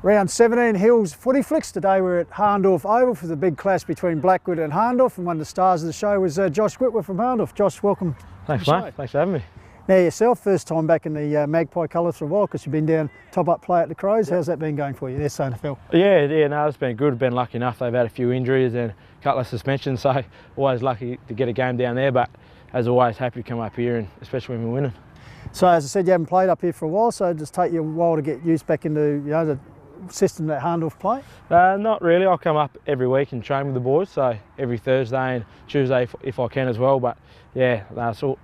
Round 17 Hills Footy Flicks. Today we're at Hahndorf Oval for the big clash between Blackwood and Hahndorf, and one of the stars of the show was Josh WITTWER from Hahndorf. Josh, welcome. Thanks, mate. Thanks for having me. Now yourself, first time back in the Magpie colours for a while because you've been down top-up play at the Crows. How's that been going for you, this SANFL? Yeah, no, it's been good. Been lucky enough. They've had a few injuries and a couple of suspensions, so always lucky to get a game down there, but as always, happy to come up here, and especially when we're winning. So as I said, you haven't played up here for a while, so it just take you a while to get used back into the system that Hahndorf play? Not really. I'll come up every week and train with the boys, so every Thursday and Tuesday if I can as well. But yeah,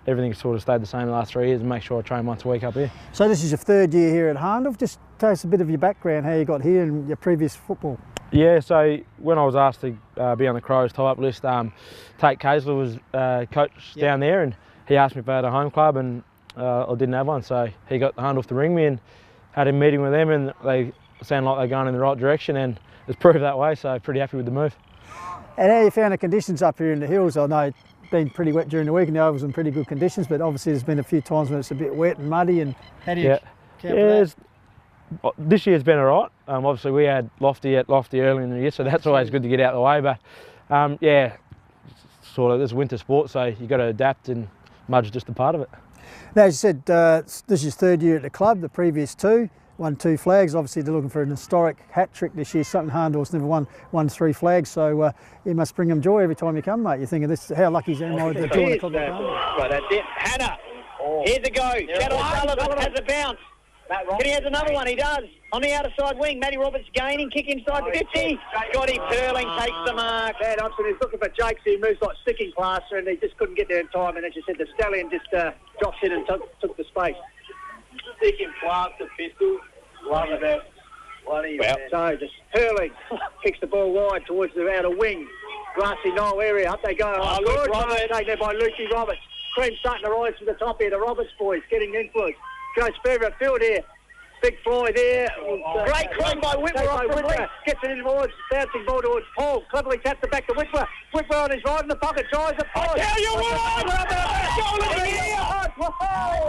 everything's sort of stayed the same the last 3 years, and make sure I train once a week up here. So this is your third year here at Hahndorf. Just tell us a bit of your background, how you got here and your previous football. Yeah, so when I was asked to be on the Crows top-up list, Tate Casler was coach down there, and he asked me if I had a home club, and I didn't have one, so he got Hahndorf to ring me and had a meeting with them, and they sound like they're going in the right direction, and it's proved that way, so pretty happy with the move. And how you found the conditions up here in the hills? I know it's been pretty wet during the week and the Oval's in pretty good conditions, but obviously there's been a few times when it's a bit wet and muddy, and how do you account for that? This year's been all right. Obviously we had Lofty early in the year, so that's always good to get out of the way, but yeah, sort of this winter sport, so you've got to adapt, and mud's just a part of it. Now, as you said, this is your third year at the club, the previous two. Won 2 flags. Obviously they're looking for an historic hat trick this year. Something Hahndorf's never won 3 flags, so it must bring them joy every time you come, mate. You're thinking, this, how lucky is am I to join the club? Right, that's it. Hannah, here's a go. Channel Sullivan has a bounce. And he has another one, he does. On the outer side wing, Matty Roberts gaining, kick inside 50. Scotty Turling takes the mark. Bad option, he's looking for Jakes, he moves like sticking plaster, and he just couldn't get there in time, and as you said, the Stallion just drops in and took the space. Sticking plaster pistol. Love it. So just Turling kicks the ball wide towards the outer wing. Grassy knoll area, up they go. Oh, Good. Roberts. Taken there by Lucy Roberts. Cream starting to rise to the top here. The Roberts boys getting influence. Goes further afield here. Big fly there. Great claim by Whitwer off the left. Gets it in towards, bouncing ball towards Paul. Cleverly taps it back to Whitwer. Whitwer on his right in the pocket, drives it forward. Tell you what! Goal of the year!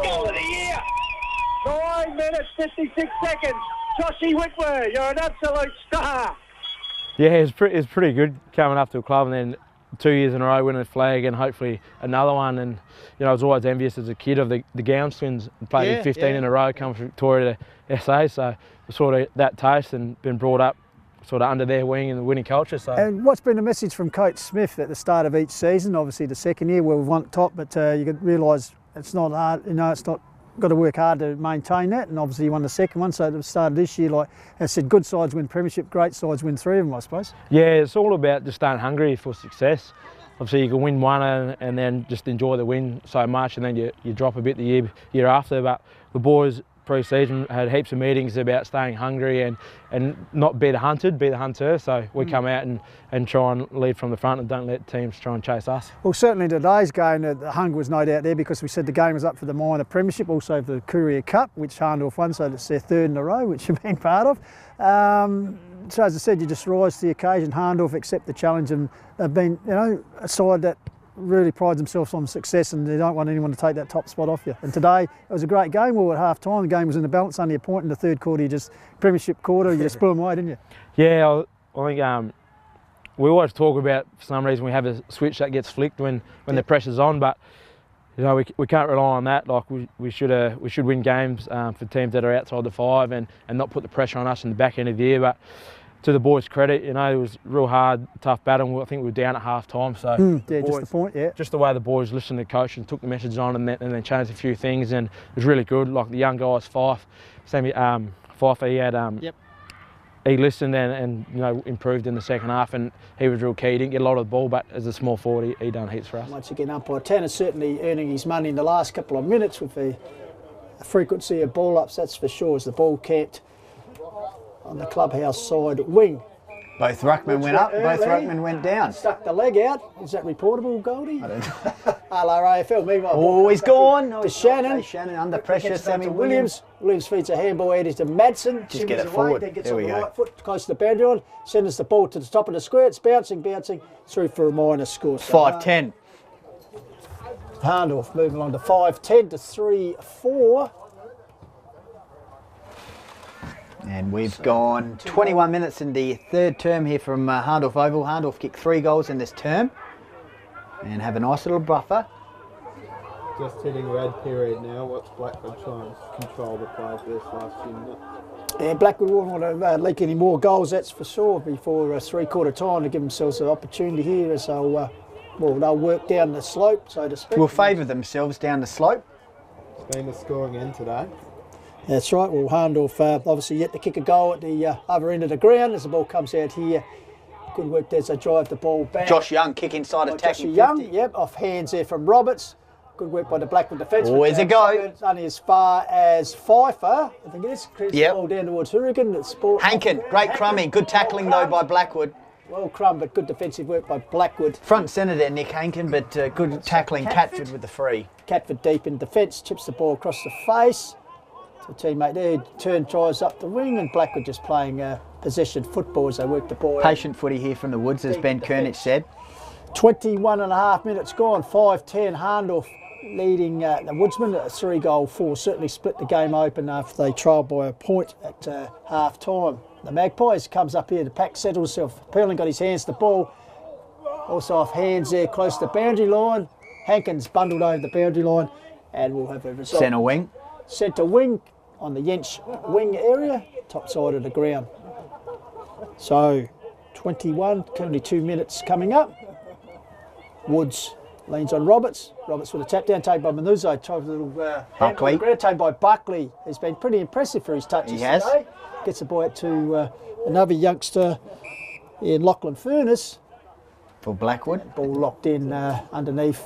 Goal of the year! 9 minutes, 56 seconds. Joshy Whitwer, you're an absolute star. Yeah, it's pretty good coming up to a club and then 2 years in a row winning a flag and hopefully another one. And I was always envious as a kid of the Gowns twins, played 15 in a row, come from Victoria to SA, so sort of that taste and been brought up sort of under their wing in the winning culture. So. And what's been the message from Coach Smith at the start of each season? Obviously the second year where we won top, but you could realise it's not hard, it's not, got to work hard to maintain that, and obviously you won the second one, so at the start of this year, like I said, good sides win premiership, great sides win 3 of them, I suppose. Yeah, it's all about just staying hungry for success. Obviously you can win one and then just enjoy the win so much, and then you drop a bit the year after, but the boys pre-season had heaps of meetings about staying hungry and not be the hunted, be the hunter, so we come out and try and lead from the front and don't let teams try and chase us. Well, certainly today's game, the hunger was no doubt there because we said the game was up for the minor premiership, also for the Courier Cup, which Hahndorf won, so it's their 3rd in a row, which you've been part of. So as I said, you just rise to the occasion. Hahndorf accept the challenge, and they've been, a side that really prides themselves on success, and they don't want anyone to take that top spot off you. And today it was a great game. Well, at half time the game was in the balance, only a point in the 3rd quarter. You just premiership quarter, you just blew them away, didn't you? Yeah, I think we always talk about, for some reason we have a switch that gets flicked when the pressure's on, but we can't rely on that. Like we should win games for teams that are outside the 5 and not put the pressure on us in the back end of the year. But to the boys' credit, it was real hard, tough battle. I think we were down at half time, so just the point, just the way the boys listened to the coach and took the message on, and then changed a few things, and it was really good. Like the young guys, Pfeiffer, he had he listened and improved in the second half, and he was real key. He didn't get a lot of the ball, but as a small forward, he done heaps for us. Once again, umpire Tanner certainly earning his money in the last couple of minutes with the frequency of ball ups, that's for sure, as the ball camped on the clubhouse side wing. Both ruckmen went up, both ruckmen went down. Stuck the leg out. Is that reportable, Goldie? I don't know. Hello, AFL. Meanwhile, oh, he's gone. To Shannon. Shannon under pressure. Sammy Williams. Williams feeds a handball out to Madsen. Just get it forward. Then gets there on we the go. right foot, close to the boundary line. Sends the ball to the top of the square. It's bouncing, through for a minor score. So, 5-10. Hahndorf moving along to 5-10 to 3-4. And we've gone 21 minutes in the third term here from Hahndorf Oval. Hahndorf kicked 3 goals in this term and have a nice little buffer. Just hitting red period now. What's Blackwood trying to control the play for this last few minutes? Yeah, Blackwood won't want to leak any more goals, that's for sure, before three-quarter time to give themselves an opportunity here. So, they'll work down the slope, so to speak. Will favour themselves down the slope. It's been a scoring end today. That's right. Well, Hahndorf obviously yet to kick a goal at the other end of the ground as the ball comes out here. Good work there as they drive the ball back. Josh Young kick inside attacking. Josh Young, yep, off hands there from Roberts. Good work by the Blackwood defence. Always a go. It's only as far as Pfeiffer. I think it is. Yep. The ball down towards Hurricane. Hankin, great crumbing. Good tackling though by Blackwood. Well crumb, but good defensive work by Blackwood. Front centre there, Nick Hankin, but good tackling. Catford with the free. Catford deep in defence, chips the ball across the face. So teammate there, turn tries up the wing, and Blackwood just playing possession football as they work the ball out. Patient footy here from the Woods, as Ben Kernich said. 21.5 minutes gone, 5-10. Hahndorf leading the Woodsmen at a 3-goal four. Certainly split the game open after they trailed by a point at half time. The Magpies comes up here, the pack settles himself. Perlin got his hands to the ball. Also off hands there, close to the boundary line. Hankins bundled over the boundary line, and we'll have a result. Centre wing. Centre wing on the Yench wing area, top side of the ground. So 22 minutes coming up. Woods leans on Roberts. Roberts with a tap down, taken by Manuzzo. Tries a little Buckley. Taken by Buckley. He's been pretty impressive for his touches today. Gets the ball out to another youngster in Lachlan Furness. For Blackwood. Ball locked in underneath.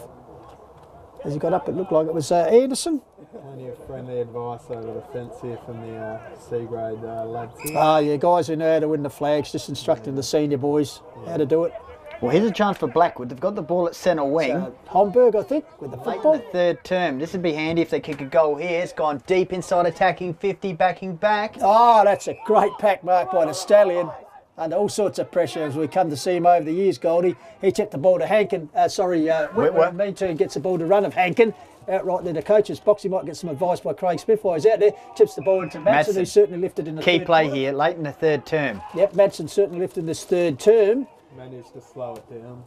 As he got up, it looked like it was Anderson. Plenty of friendly advice over the fence here from the C-grade lads here. Yeah, guys who know how to win the flags, just instructing the senior boys how to do it. Well, here's a chance for Blackwood. They've got the ball at centre wing. Homburg, I think, with the football. Late in the third term. This would be handy if they kick a goal here. It's gone deep inside attacking 50, backing back. Oh, that's a great pack mark by the Stallion. Under all sorts of pressure as we come to see him over the years, Goldie. He checked the ball to Hankin. Whitwer. Mean turn gets the ball to run of Hankin. Out right there, the coach's box. He might get some advice by Craig Smith while he's out there. Chips the ball into Madsen, who's certainly lifted in the key third play quarter. here, late in the third term. Yep, Madsen certainly lifted in this third term. Managed to slow it down.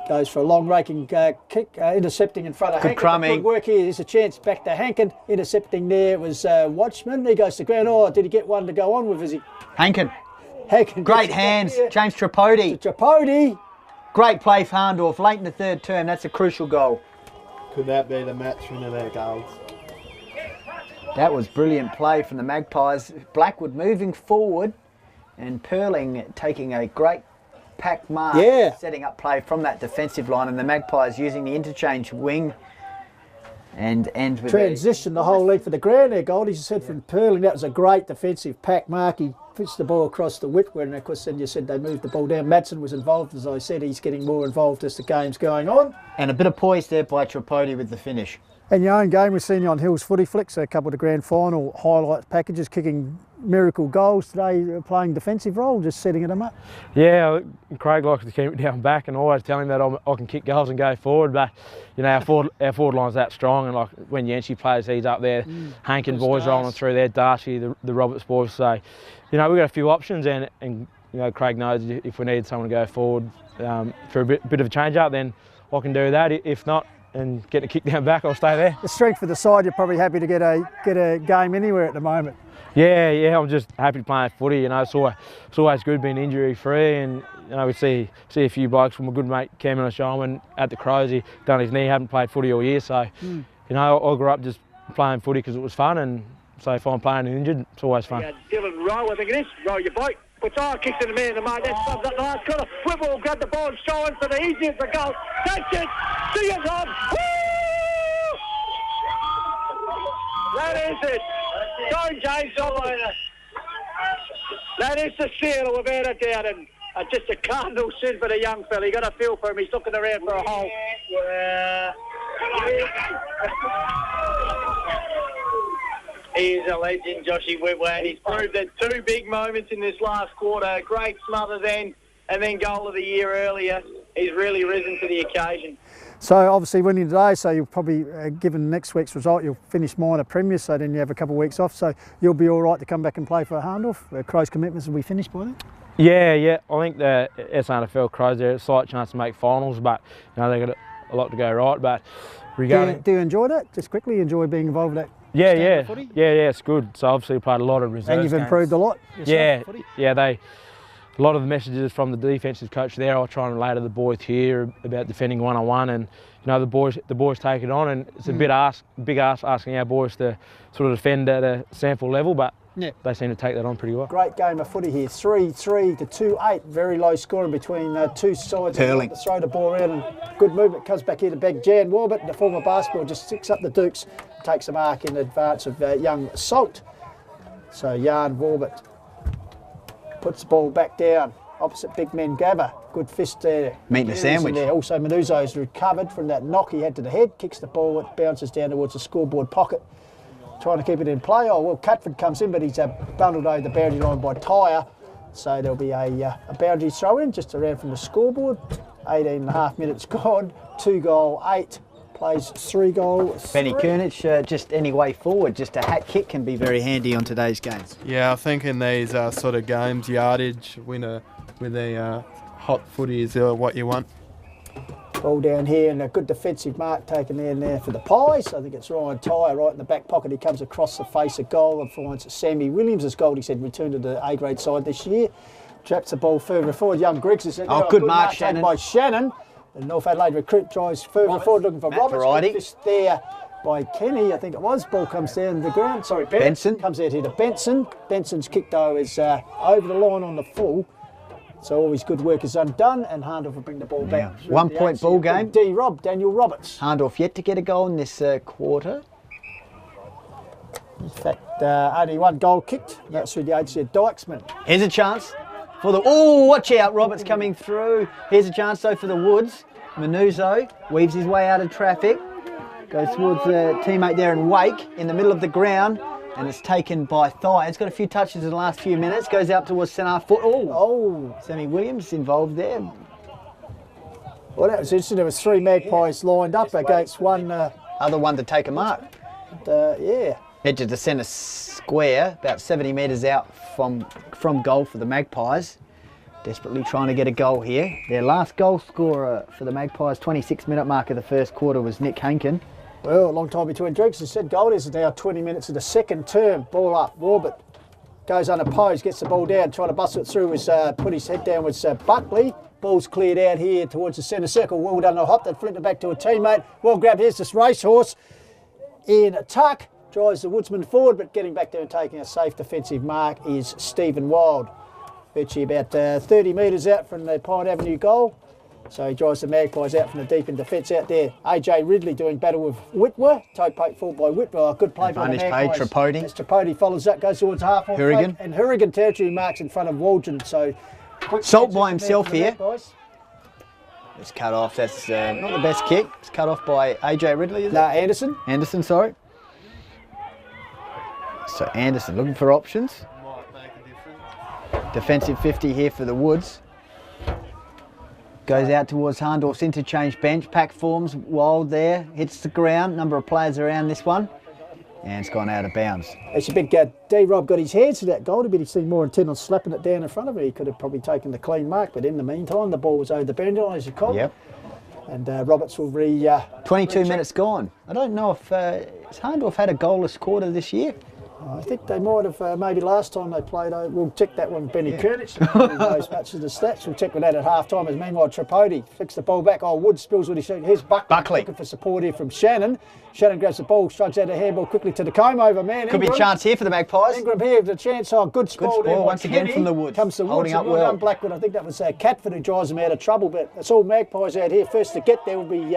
Goes for a long raking kick, intercepting in front of Hankin. crumbing. Good work here. There's a chance back to Hankin. Intercepting there was Watchman. He goes to ground. Oh, did he get one to go on with? Is he? Hankin. Hankin. Great hands. James Tripodi. Tripodi. Great play for Hahndorf late in the third term. That's a crucial goal. Could that be the match winner there, goals? That was brilliant play from the Magpies. Blackwood moving forward and Perling taking a great pack mark. Yeah. Setting up play from that defensive line, and the Magpies using the interchange wing and ends with transition the whole length of the ground there, Goldie. You said from Perling, that was a great defensive pack mark. He pitched the ball across the WITTWER, and of course then you said they moved the ball down. Madsen was involved, as I said. He's getting more involved as the game's going on. And a bit of poise there by Tripodi with the finish. And your own game, we've seen you on Hills Footy Flicks, a couple of the grand final highlight packages, kicking miracle goals today, playing defensive role, just setting them up. Yeah, Craig likes to keep it down back, and I always tell him that I can kick goals and go forward, but you know, our forward line's that strong, and like when Yancey plays, he's up there, Hankin boys rolling through there, Darcy, the Roberts boys, so you know, we've got a few options, and you know, Craig knows if we need someone to go forward for a bit of a change up, then I can do that. If not, and get a kick down back, I'll stay there. The strength of the side, you're probably happy to get a game anywhere at the moment. Yeah, I'm just happy to play footy. You know, it's always good being injury free, and you know, we see a few blokes from a good mate, Cameron O'Shalman, at the Crows. He done his knee, haven't played footy all year, so you know, I grew up just playing footy because it was fun, and so if I'm playing and injured, it's always fun. Dylan Rowe, I think it is. Rowe your boy. Puts kicks in the man in the mark. That subs up the last corner. Whitwell will grab the ball and show in for the easiest of goals. That's it. See it on. Woo! That is it. Sorry, James. That is the seal without a doubt. And just a cardinal sin for the young fella. You got a feel for him. He's looking around for a hole. He is a legend, Joshy Whitwer, and he's proved that two big moments in this last quarter. A great smother then, and then goal of the year earlier. He's really risen to the occasion. So obviously winning today, so you'll probably, given next week's result, you'll finish minor premier, so then you have a couple of weeks off, so you'll be all right to come back and play for Hahndorf. Crows commitments will be finished by then? Yeah. I think the SNFL Crows, they're a slight chance to make finals, but they've got a lot to go right. But regarding, do you enjoy that? Just quickly, enjoy being involved in that? Yeah, footy? yeah, it's good. So obviously played a lot of reserves. And you've improved a lot yourself, A lot of the messages from the defensive coach there, I'll try and relay to the boys here about defending one-on-one, and the boys take it on, and it's a big ask asking our boys to sort of defend at a sample level, but they seem to take that on pretty well. Great game of footy here, 3-3 to 2-8, very low scoring between two sides. Purling. To throw the ball around, and good movement, comes back here to beg Jan Warbett, the former basketball, just sticks up the Dukes, takes a mark in advance of young Salt. So Jan Warbett puts the ball back down, opposite big men Gabba. Good fist there. Meeting a sandwich. There. Also Manuzo's recovered from that knock he had to the head, kicks the ball, it bounces down towards the scoreboard pocket. Trying to keep it in play. Oh, well, Catford comes in, but he's bundled over the boundary line by Tyre. So there'll be a boundary throw in just around from the scoreboard. 18.5 minutes gone, 2-goal-8. Plays 3-goal. Benny Kernich, just any way forward, just a hat kick can be very handy on today's games. Yeah, I think in these sort of games, yardage, winner with a hot footy is what you want. Ball down here, and a good defensive mark taken there for the Pies. I think it's Ryan Tyre right in the back pocket. He comes across the face of goal and finds Sammy Williams' goal. He said returned to the A-grade side this year. Traps the ball further forward. Young Griggs has said, good mark, Shannon. By Shannon. The North Adelaide recruit drives further forward looking for Roberts. Just there by Kenny, I think it was. Ball comes down the ground. Sorry, Benson. Comes out here to Benson. Benson's kick though is over the line on the full. So all his good work is undone, and Hahndorf will bring the ball back. 1 point ball game. Daniel Roberts. Hahndorf yet to get a goal in this quarter. In fact, only one goal kicked. That's through the agency of Dykesman. Here's a chance for the... Oh, watch out, Roberts coming through. Here's a chance though for the Woods. Manuzo weaves his way out of traffic. Goes towards the teammate there and Wake in the middle of the ground. And it's taken by Thigh. It's got a few touches in the last few minutes. Goes out towards centre foot. Oh, Sammy Williams involved there. Well, that was interesting. There was 3 Magpies lined up against one. Other one to take a mark. Yeah. Edge of the centre square, about 70 metres out from goal for the Magpies. Desperately trying to get a goal here. Their last goal scorer for the Magpies, 26-minute mark of the first quarter, was Nick Hankin. Well, a long time between drinks. As I said, Golders is now 20 minutes of the second term. Ball up. Warbett goes unopposed, gets the ball down, trying to bust it through. Put his head down with Buckley. Ball's cleared out here towards the centre circle. Well done the hop. That flipped it back to a teammate. Well grabbed. Here's this racehorse. In tuck. Drives the Woodsman forward, but getting back there and taking a safe defensive mark is Stephen Wild. Virtually about 30 metres out from the Pine Avenue goal. So he drives the Magpies out from the deep in defence out there. AJ Ridley doing battle with Whitwer. Toe poke forward by Whitwer. Good play by the Magpies. Tripodi. As Tripodi follows that, goes towards half-on Hurrigan. And Hurrigan territory marks in front of Waldron. So Salt by himself here. It's cut off. That's not the best kick. It's cut off by AJ Ridley, is it? No, Anderson. Anderson, sorry. So Anderson looking for options. Might make a difference. Defensive 50 here for the Woods. Goes out towards Hahndorf's interchange bench. Pack forms, Wild there. Hits the ground. Number of players around this one. And it's gone out of bounds. It's a big D-Rob got his hands to that goal, but he seemed more intent on slapping it down in front of him. He could have probably taken the clean mark, but in the meantime, the ball was over the boundary line, as you call it. Yep. And Roberts will 22 minutes gone. I don't know if has Hahndorf had a goalless quarter this year. I think they might have, maybe last time they played, we'll check that one, Benny Kernich, knows much of the stats. We'll check with that at half-time, as meanwhile Tripodi flicks the ball back. Oh, Wood spills what he shoots. Here's Buckley looking for support here from Shannon. Shannon grabs the ball, strikes out a handball quickly to the comb-over man. Could be a chance here for the Magpies. Ingram here with a chance. Oh, good spoil there once again from the Woods. Comes the Woods. Holding up well. Blackwood. I think that was Catford who drives them out of trouble, but it's all Magpies out here. First to get there will be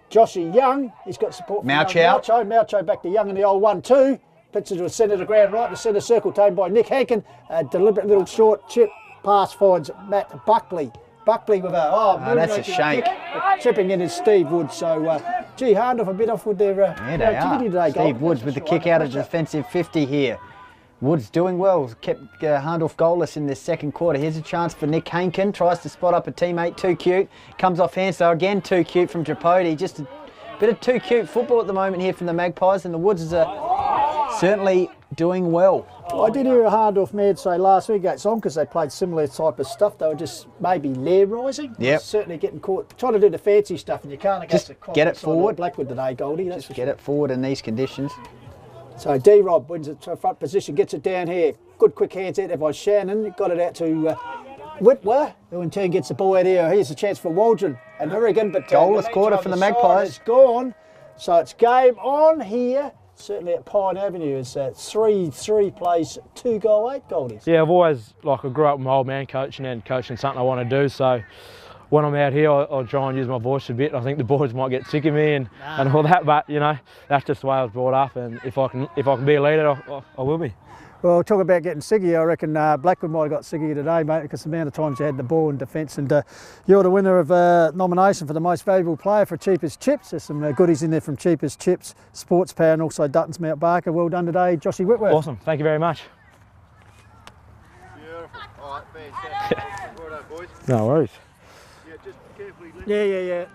Joshy Young. He's got support from Maucho back to Young in the old 1-2. Pitches to the centre of the ground, right in the centre circle, taken by Nick Hankin. A deliberate little short chip pass finds Matt Buckley. Buckley with that's a shame. Chipping in is Steve Woods. So, Hahndorf a bit off with their activity today. Steve Woods with the kick out of defensive 50 here. Woods doing well, kept Hahndorf goalless in this second quarter. Here's a chance for Nick Hainkin, tries to spot up a teammate, too cute. Comes off hands, so again too cute from Tripodi. Just a bit of too cute football at the moment here from the Magpies, and the Woods are certainly doing well. I did hear a Hahndorf man say last week against Onkers they played similar type of stuff. They were just maybe lair rising. Yep. Certainly getting caught, trying to do the fancy stuff, and you can't against Just a get it forward. Blackwood today, Goldie. Just get it forward in these conditions. So D-Rob wins it to a front position, gets it down here. Good quick hands out there by Shannon. Got it out to WITTWER, who in turn gets the ball out here. Here's a chance for Waldron and Harrigan, but goalless quarter for the Magpies. It's gone. So it's game on here. Certainly at Pine Avenue. It's 3-3 plays 2 goal 8 Goldies. Yeah, I've always, like, I grew up with my old man coaching and coaching something I want to do, so when I'm out here, I'll try and use my voice a bit. I think the boys might get sick of me and all that, but you know, that's just the way I was brought up. And if I can be a leader, I will be. Well, talk about getting sick of you. I reckon Blackwood might have got sick of you today, mate, because the amount of times you had the ball in defence. And you're the winner of nomination for the most valuable player for Cheapest Chips. There's some goodies in there from Cheapest Chips, Sports Power, and also Dutton's Mount Barker. Well done today, Joshy Whitworth. Awesome. Thank you very much. Beautiful. All right, fantastic. Well done, boys. No worries. Yeah, just carefully lift. Yeah.